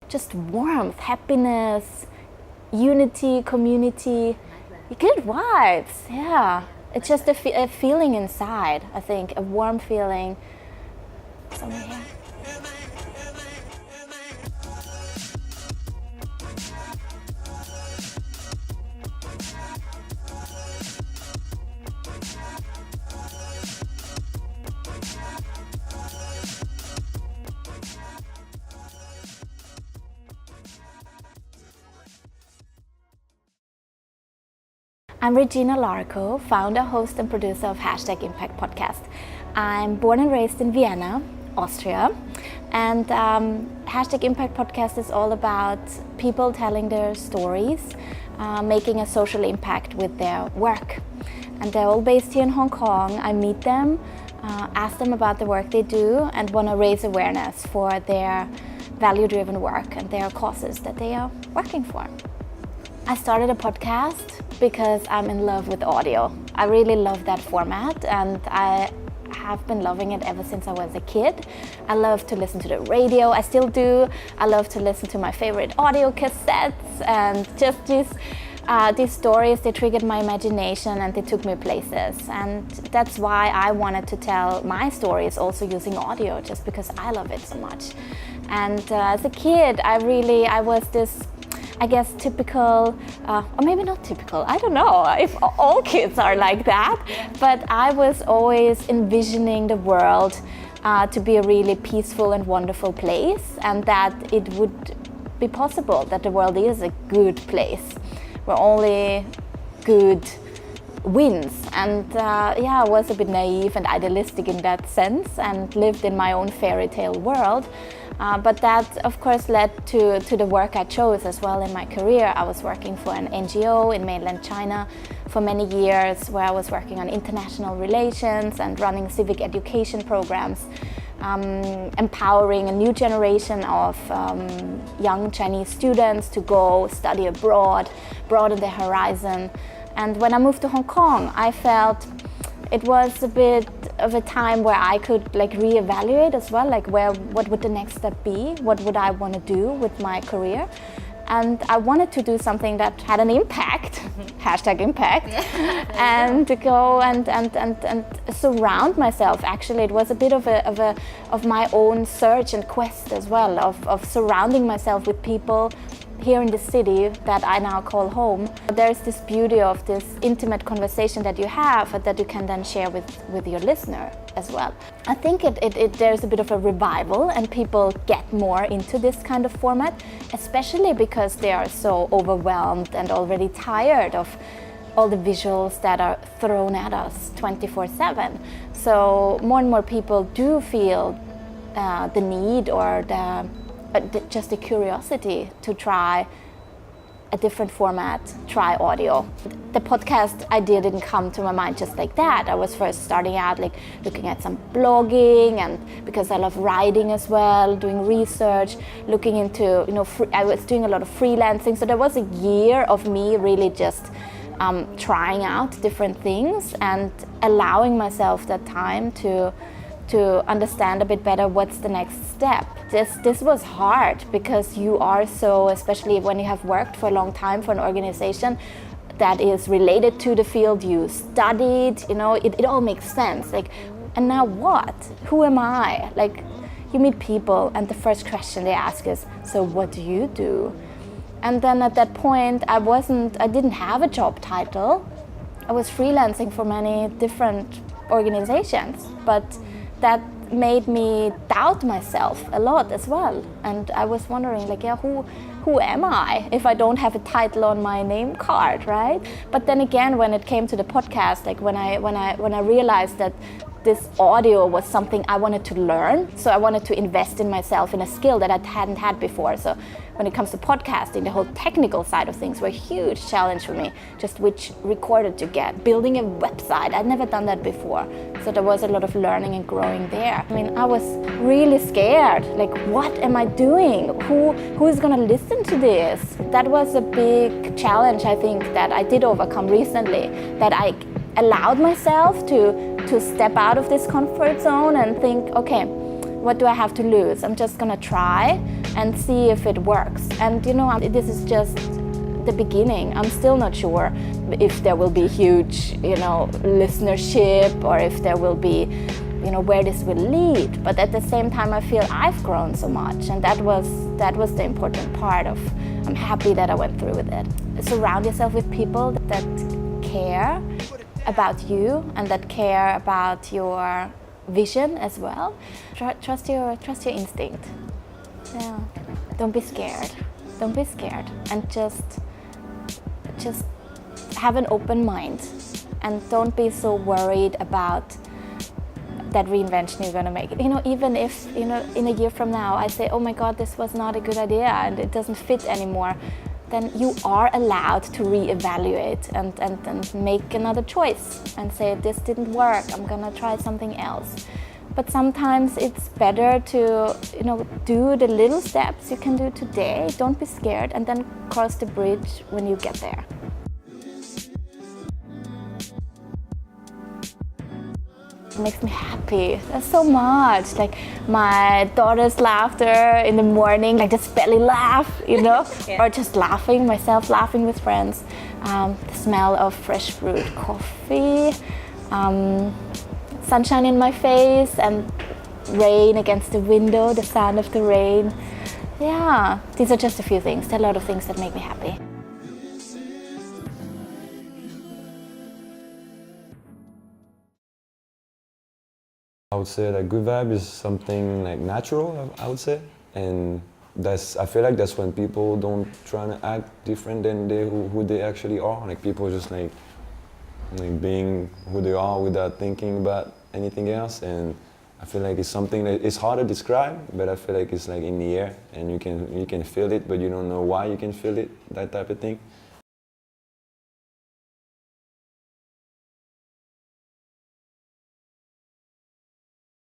just warmth, happiness, unity, community, good vibes. Yeah, it's just a feeling inside, I think, a warm feeling. Somewhere here. I'm Regina Larko, founder, host and producer of #Impact Podcast. I'm born and raised in Vienna, Austria, and #Impact Podcast is all about people telling their stories, making a social impact with their work. And they're all based here in Hong Kong. I meet them, ask them about the work they do, and want to raise awareness for their value-driven work and their causes that they are working for. I started a podcast because I'm in love with audio. I really love that format, and I have been loving it ever since I was a kid. I love to listen to the radio, I still do. I love to listen to my favorite audio cassettes, and just these stories, they triggered my imagination and they took me places. And that's why I wanted to tell my stories also using audio, just because I love it so much. And as a kid, I was this, I guess, typical, or maybe not typical, I don't know if all kids are like that, but I was always envisioning the world to be a really peaceful and wonderful place, and that it would be possible that the world is a good place where only good wins. And I was a bit naive and idealistic in that sense and lived in my own fairy tale world. But that, of course, led to the work I chose as well in my career. I was working for an NGO in mainland China for many years, where I was working on international relations and running civic education programs, empowering a new generation of young Chinese students to go study abroad, broaden their horizon. And when I moved to Hong Kong, I felt it was a bit of a time where I could reevaluate as well, what would the next step be? What would I want to do with my career? And I wanted to do something that had an impact, #impact, and to go and surround myself. Actually, it was a bit of my own search and quest as well, of surrounding myself with people here in the city that I now call home. There's this beauty of this intimate conversation that you have, that you can then share with your listener as well. I think there's a bit of a revival, and people get more into this kind of format, especially because they are so overwhelmed and already tired of all the visuals that are thrown at us 24/7. So more and more people do feel the need or just the curiosity to try a different format, try audio. The podcast idea didn't come to my mind just like that. I was first starting out looking at some blogging, and because I love writing as well, doing research, looking into, I was doing a lot of freelancing. So there was a year of me really just trying out different things and allowing myself that time to understand a bit better what's the next step. This was hard, because you are so, especially when you have worked for a long time for an organization that is related to the field you studied, it all makes sense. And now what? Who am I? You meet people, and the first question they ask is, so what do you do? And then at that point, I didn't have a job title. I was freelancing for many different organizations, but that made me doubt myself a lot as well. And I was wondering, who am I if I don't have a title on my name card, right? But then again, when it came to the podcast, when I realized that this audio was something I wanted to learn, so I wanted to invest in myself, in a skill that I hadn't had before. So when it comes to podcasting, the whole technical side of things were a huge challenge for me, just which recorder to get, building a website. I'd never done that before. So there was a lot of learning and growing there. I was really scared. What am I doing? Who is gonna listen to this? That was a big challenge, I think, that I did overcome recently, that I allowed myself to step out of this comfort zone and think, okay, what do I have to lose? I'm just gonna try and see if it works. And you know, this is just the beginning. I'm still not sure if there will be huge, you know, listenership, or if there will be, you know, where this will lead. But at the same time, I feel I've grown so much, and that was the important part of. I'm happy that I went through with it. Surround yourself with people that care about you and that care about your vision as well. Trust your instinct. Yeah. Don't be scared. Don't be scared, and just have an open mind, and don't be so worried about that reinvention you're gonna make. You know, even if, you know, in a year from now I say, oh my God, this was not a good idea and it doesn't fit anymore, then you are allowed to reevaluate and make another choice and say, this didn't work, I'm gonna try something else. But sometimes it's better to, you know, do the little steps you can do today, don't be scared, and then cross the bridge when you get there. It makes me happy. There's so much. Like my daughter's laughter in the morning, like just belly laugh, you know, yeah. Or just laughing, myself laughing with friends. The smell of fresh brewed coffee, sunshine in my face, and rain against the window, the sound of the rain. Yeah, these are just a few things. There are a lot of things that make me happy. I would say like good vibe is something like natural, I would say, and I feel like that's when people don't try to act different than who they actually are. Like people just like being who they are without thinking about anything else. And I feel like it's something that it's hard to describe, but I feel like it's like in the air, and you can feel it, but you don't know why you can feel it. That type of thing.